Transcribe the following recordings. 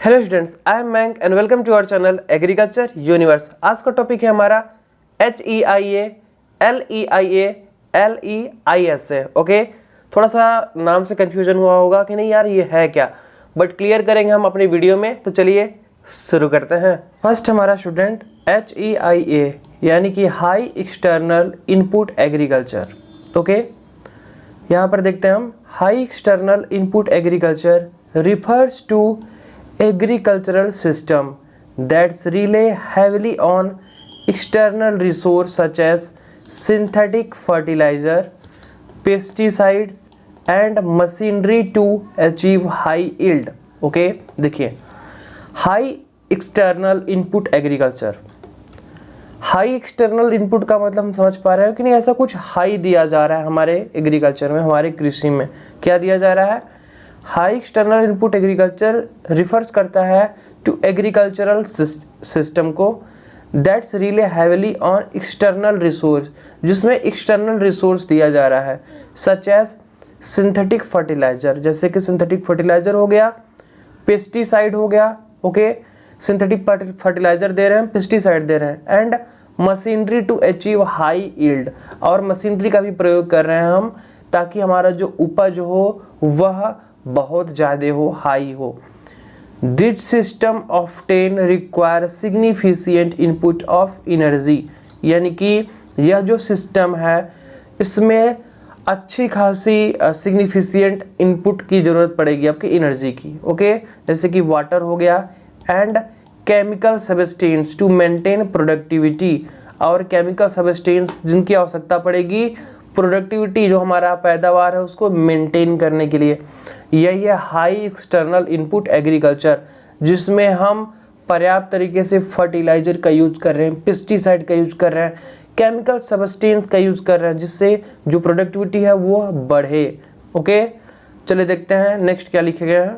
Hello students, I am मैंक and welcome to our channel agriculture universe. आज का topic है हमारा HEIA, LEIA, LEISA। ओके, थोड़ा सा नाम से कंफ्यूजन हुआ होगा कि नहीं यार ये है क्या, बट क्लियर करेंगे हम अपनी वीडियो में। तो चलिए शुरू करते हैं। फर्स्ट हमारा स्टूडेंट HEIA यानी कि high external input agriculture. Okay, यहाँ पर देखते हैं हम high external input agriculture refers to agricultural system that rely heavily on external resources such as synthetic fertilizer, pesticides and machinery to achieve high yield। Okay, देखिए high external input agriculture. High external input का मतलब हम समझ पा रहे हैं कि नहीं, ऐसा कुछ हाई दिया जा रहा है हमारे एग्रीकल्चर में, हमारे कृषि में। क्या दिया जा रहा है? High external input agriculture refers करता है टू एग्रीकल्चरल सिस्टम को that's relay heavily on external resource, जिसमें एक्सटर्नल रिसोर्स दिया जा रहा है, सच एज सिंथेटिक फर्टिलाइजर, जैसे कि सिंथेटिक फर्टिलाइजर हो गया, पेस्टिसाइड हो गया। ओके, सिंथेटिक फर्टिलाइजर दे रहे हैं, पेस्टिसाइड दे रहे हैं, and machinery to achieve high yield, और मशीनरी का भी प्रयोग कर रहे हैं हम ताकि हमारा जो उपज हो वह बहुत ज़्यादा हो, हाई हो। This system often require significant input of energy, यानी कि यह जो सिस्टम है इसमें अच्छी खासी सिग्निफिकेंट इनपुट की ज़रूरत पड़ेगी, आपकी एनर्जी की। ओके, जैसे कि वाटर हो गया and chemical substance to maintain productivity, और केमिकल सब्सटेंस जिनकी आवश्यकता पड़ेगी प्रोडक्टिविटी, जो हमारा पैदावार है उसको मेंटेन करने के लिए। यही है हाई एक्सटर्नल इनपुट एग्रीकल्चर, जिसमें हम पर्याप्त तरीके से फर्टिलाइजर का यूज कर रहे हैं, पेस्टिसाइड का यूज कर रहे हैं, केमिकल सब्सटेंस का यूज कर रहे हैं, जिससे जो प्रोडक्टिविटी है वो बढ़े। ओके, चलिए देखते हैं नेक्स्ट क्या लिखे गए हैं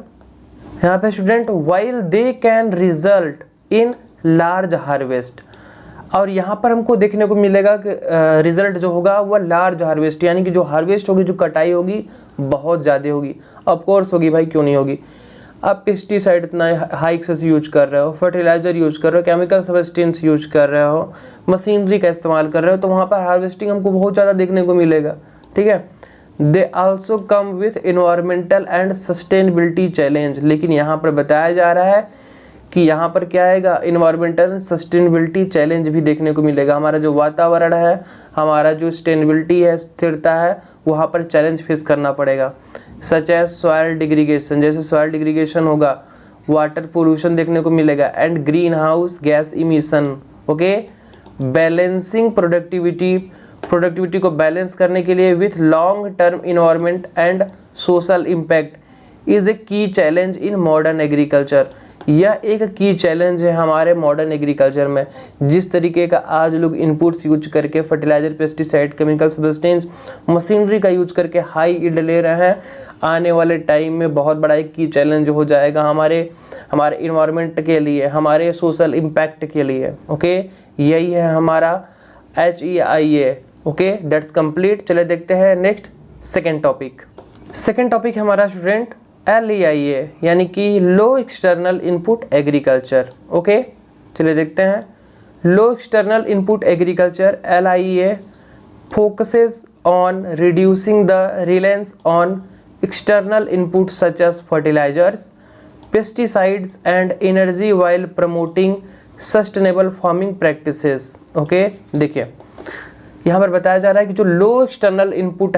यहाँ पे student. While they can result in large harvest, और यहाँ पर हमको देखने को मिलेगा कि रिजल्ट जो होगा वह लार्ज हार्वेस्ट, यानी कि जो हार्वेस्ट होगी, जो कटाई होगी बहुत ज़्यादा होगी। ऑफ कोर्स होगी भाई, क्यों नहीं होगी। आप पेस्टिसाइड इतना हाई एक्सेस यूज कर रहे हो, फर्टिलाइजर यूज कर रहे हो, केमिकल सब्सटेंस यूज कर रहे हो, मशीनरी का इस्तेमाल कर रहे हो, तो वहाँ पर हार्वेस्टिंग हमको बहुत ज़्यादा देखने को मिलेगा। ठीक है, they also come with environmental and sustainability challenge, लेकिन यहाँ पर बताया जा रहा है कि यहाँ पर क्या आएगा, इन्वायरमेंटल सस्टेनेबिलिटी चैलेंज भी देखने को मिलेगा। हमारा जो वातावरण है, हमारा जो सस्टेनेबिलिटी है, स्थिरता है, वहाँ पर चैलेंज फेस करना पड़ेगा। सच एज सॉइल डिग्रीगेशन, जैसे सॉइल डिग्रीगेशन होगा, वाटर पोल्यूशन देखने को मिलेगा, and green house gas emission. Okay, balancing productivity को बैलेंस करने के लिए with long term environment and social impact is a की चैलेंज इन मॉडर्न एग्रीकल्चर। यह एक की चैलेंज है हमारे मॉडर्न एग्रीकल्चर में। जिस तरीके का आज लोग इनपुट्स यूज करके fertilizer, pesticide, chemical substance, machinery का यूज करके हाई यील्ड ले रहे हैं, आने वाले टाइम में बहुत बड़ा एक की चैलेंज हो जाएगा हमारे इन्वायरमेंट के लिए, हमारे सोशल इम्पैक्ट के लिए। ओके, यही है हमारा HEIA। Okay, that's complete. चले देखते हैं नेक्स्ट सेकेंड टॉपिक हमारा स्टूडेंट LEIA, यानी कि low external input agriculture. Okay, चलिए देखते हैं। Low external input agriculture LEIA focuses on reducing the reliance on external input such as fertilizers, pesticides and energy while promoting sustainable farming practices. Okay, देखिए यहाँ पर बताया जा रहा है कि जो लो एक्सटर्नल इनपुट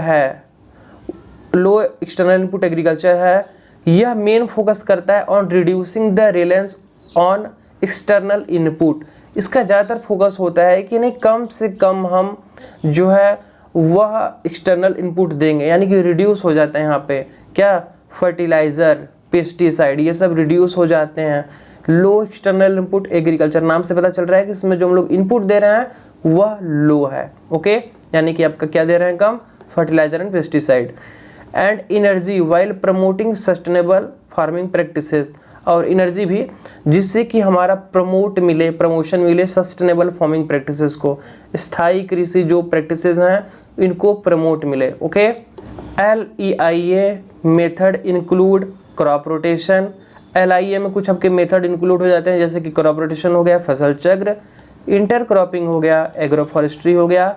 एग्रीकल्चर है, यह मेन फोकस करता है on reducing the reliance on external input. इसका ज़्यादातर फोकस होता है कि नहीं, कम से कम हम जो है वह एक्सटर्नल इनपुट देंगे, यानी कि रिड्यूस हो जाता है यहाँ पे क्या, फर्टिलाइज़र, पेस्टिसाइड, ये सब रिड्यूस हो जाते हैं। लो एक्सटर्नल इनपुट एग्रीकल्चर नाम से पता चल रहा है कि इसमें जो हम लोग इनपुट दे रहे हैं वह लो है। ओके, यानी कि आपका क्या दे रहे हैं, कम, fertilizer and pesticide, and energy while promoting sustainable farming practices, और एनर्जी भी, जिससे कि हमारा प्रमोशन मिले सस्टेनेबल फार्मिंग प्रैक्टिसेस को, स्थायी कृषि जो प्रैक्टिसेस हैं इनको प्रमोट मिले। Okay, LEIA method include crop rotation LIA में कुछ आपके मेथड इंक्लूड हो जाते हैं, जैसे कि क्रॉप रोटेशन हो गया, फसल चक्र, इंटर क्रॉपिंग हो गया, एग्रो फॉरेस्ट्री हो गया,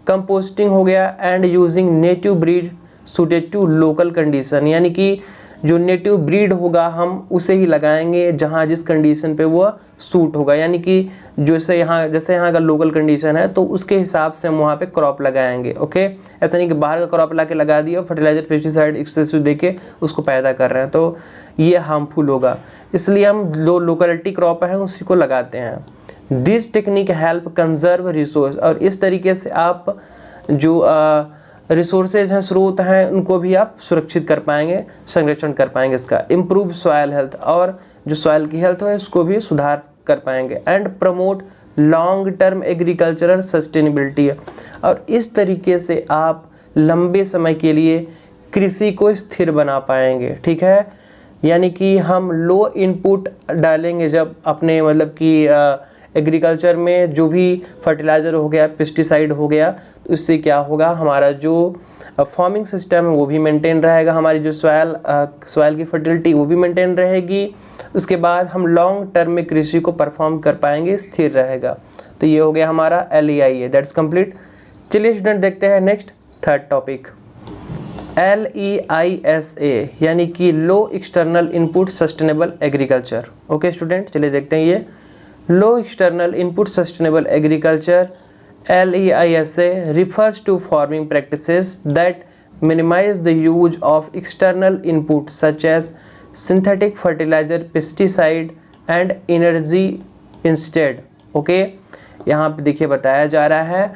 कंपोस्टिंग हो गया, and using native breed suited to local condition, यानी कि जो नेटिव ब्रीड होगा हम उसे ही लगाएंगे जहाँ जिस कंडीशन पे वो सूट होगा, यानी कि जैसे यहाँ का लोकल कंडीशन है तो उसके हिसाब से हम वहाँ पे क्रॉप लगाएंगे। ओके, ऐसा नहीं कि बाहर का क्रॉप ला के लगा दिया और फर्टिलाइजर पेस्टिसाइड एक्सेसिव देके उसको पैदा कर रहे हैं, तो ये हार्मफुल होगा। इसलिए हम जो लोकलिटी क्रॉप है उसी को लगाते हैं। This technique help conserve resource, और इस तरीके से आप जो रिसोर्सेज हैं, स्रोत हैं, उनको भी आप सुरक्षित कर पाएंगे, संरक्षण कर पाएंगे इसका। इम्प्रूव सॉयल हेल्थ, और जो सॉयल की हेल्थ है उसको भी सुधार कर पाएंगे। And promote long term agricultural sustainability, और इस तरीके से आप लंबे समय के लिए कृषि को स्थिर बना पाएंगे। ठीक है, यानी कि हम लो इनपुट डालेंगे जब अपने मतलब कि एग्रीकल्चर में जो भी फर्टिलाइज़र हो गया, पेस्टिसाइड हो गया, तो इससे क्या होगा, हमारा जो फार्मिंग सिस्टम है वो भी मेंटेन रहेगा, हमारी जो सॉयल की फर्टिलिटी वो भी मेंटेन रहेगी। उसके बाद हम लॉन्ग टर्म में कृषि को परफॉर्म कर पाएंगे, स्थिर रहेगा। तो ये हो गया हमारा LEIA, दैट्स कंप्लीट। चलिए स्टूडेंट देखते हैं नेक्स्ट थर्ड टॉपिक, LEISA, यानी कि low external input sustainable agriculture. Okay student, चलिए देखते हैं ये Low external input sustainable agriculture (LEISA) refers to farming practices that minimize the use of external input such as synthetic fertilizer, pesticide and energy instead. Okay, यहाँ पे देखिए बताया जा रहा है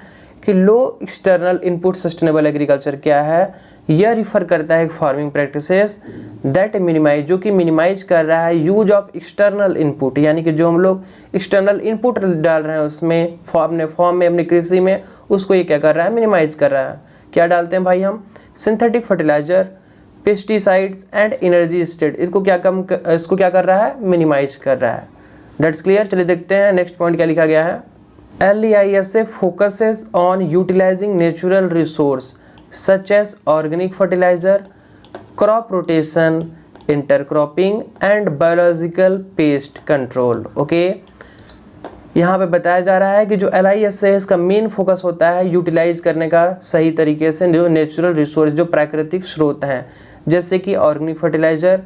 कि low external input sustainable agriculture क्या है। यह रिफ़र करता है फार्मिंग प्रैक्टिसेस दैट मिनिमाइज, जो कि मिनिमाइज कर रहा है यूज ऑफ एक्सटर्नल इनपुट, यानी कि जो हम लोग एक्सटर्नल इनपुट डाल रहे हैं उसमें फॉर्म में अपनी कृषि में, उसको ये क्या कर रहा है, मिनिमाइज कर रहा है। क्या डालते हैं भाई हम, synthetic fertilizer, pesticides and energy state, इसको क्या कर रहा है, मिनिमाइज कर रहा है। That's clear. चलिए देखते हैं नेक्स्ट पॉइंट क्या लिखा गया है। LEISA focuses on utilizing natural resource such as organic fertilizer, crop rotation, intercropping and biological pest control. Okay, यहाँ पे बताया जा रहा है कि जो LISA है इसका मेन फोकस होता है यूटिलाइज करने का सही तरीके से जो नेचुरल रिसोर्स, जो प्राकृतिक स्रोत हैं, जैसे कि ऑर्गेनिक फर्टिलाइजर,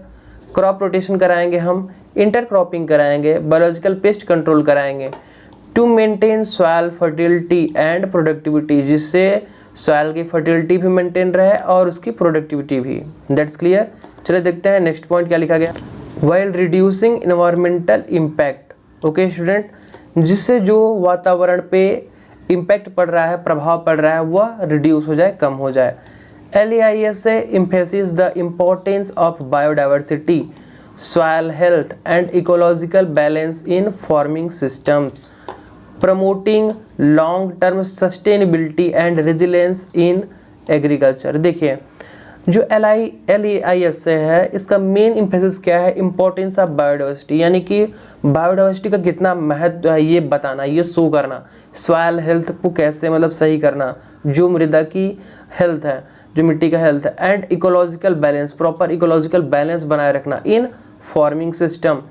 क्रॉप रोटेशन कराएंगे हम, इंटरक्रॉपिंग कराएंगे, बायोलॉजिकल पेस्ट कंट्रोल कराएंगे, to maintain soil fertility and productivity, जिससे सॉयल की फर्टिलिटी भी मेंटेन रहे और उसकी प्रोडक्टिविटी भी। That's clear. चलिए देखते हैं नेक्स्ट पॉइंट क्या लिखा गया। While reducing environmental impact. Okay student, जिससे जो वातावरण पे इम्पैक्ट पड़ रहा है, प्रभाव पड़ रहा है, वह रिड्यूस हो जाए, कम हो जाए। LEISA emphasizes the importance of biodiversity, soil health and ecological balance in farming systems, promoting long-term sustainability and resilience in agriculture। देखिए जो LEISA है इसका मेन इम्फेसिस क्या है, इम्पोर्टेंस ऑफ बायोडाइवर्सिटी, यानी कि बायोडाइवर्सिटी का कितना महत्व है ये बताना, ये शो करना, सॉयल हेल्थ को कैसे मतलब सही करना, जो मृदा की हेल्थ है, जो मिट्टी का हेल्थ है, and ecological balance, proper ecological balance बनाए रखना इन फार्मिंग सिस्टम।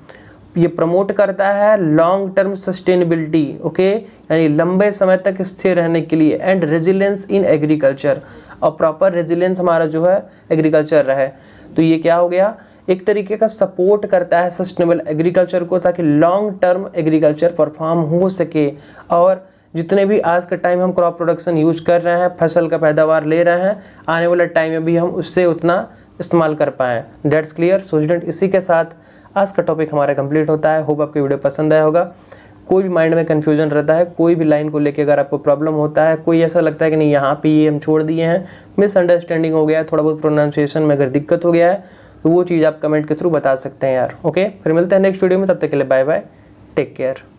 ये प्रमोट करता है लॉन्ग टर्म सस्टेनेबिलिटी, ओके, यानी लंबे समय तक स्थिर रहने के लिए, एंड रेजिलेंस इन एग्रीकल्चर, और प्रॉपर रेजिलेंस हमारा जो है एग्रीकल्चर रहे। तो ये क्या हो गया, एक तरीके का सपोर्ट करता है सस्टेनेबल एग्रीकल्चर को, ताकि लॉन्ग टर्म एग्रीकल्चर परफॉर्म हो सके, और जितने भी आज का टाइम हम क्रॉप प्रोडक्शन यूज कर रहे हैं, फसल का पैदावार ले रहे हैं, आने वाले टाइम में भी हम उससे उतना इस्तेमाल कर पाएँ। That's clear. सो स्टूडेंट, इसी के साथ आज का टॉपिक हमारा कंप्लीट होता है। होप आपको वीडियो पसंद आया होगा। कोई भी माइंड में कन्फ्यूजन रहता है, कोई भी लाइन को लेके अगर आपको प्रॉब्लम होता है, कोई ऐसा लगता है कि नहीं यहाँ पे ये हम छोड़ दिए हैं, मिसअंडरस्टैंडिंग हो गया है, थोड़ा बहुत प्रोनाउंसिएशन में अगर दिक्कत हो गया है, तो वो चीज़ आप कमेंट के थ्रू बता सकते हैं यार। ओके, फिर मिलते हैं नेक्स्ट वीडियो में, तब तक के लिए बाय बाय, टेक केयर।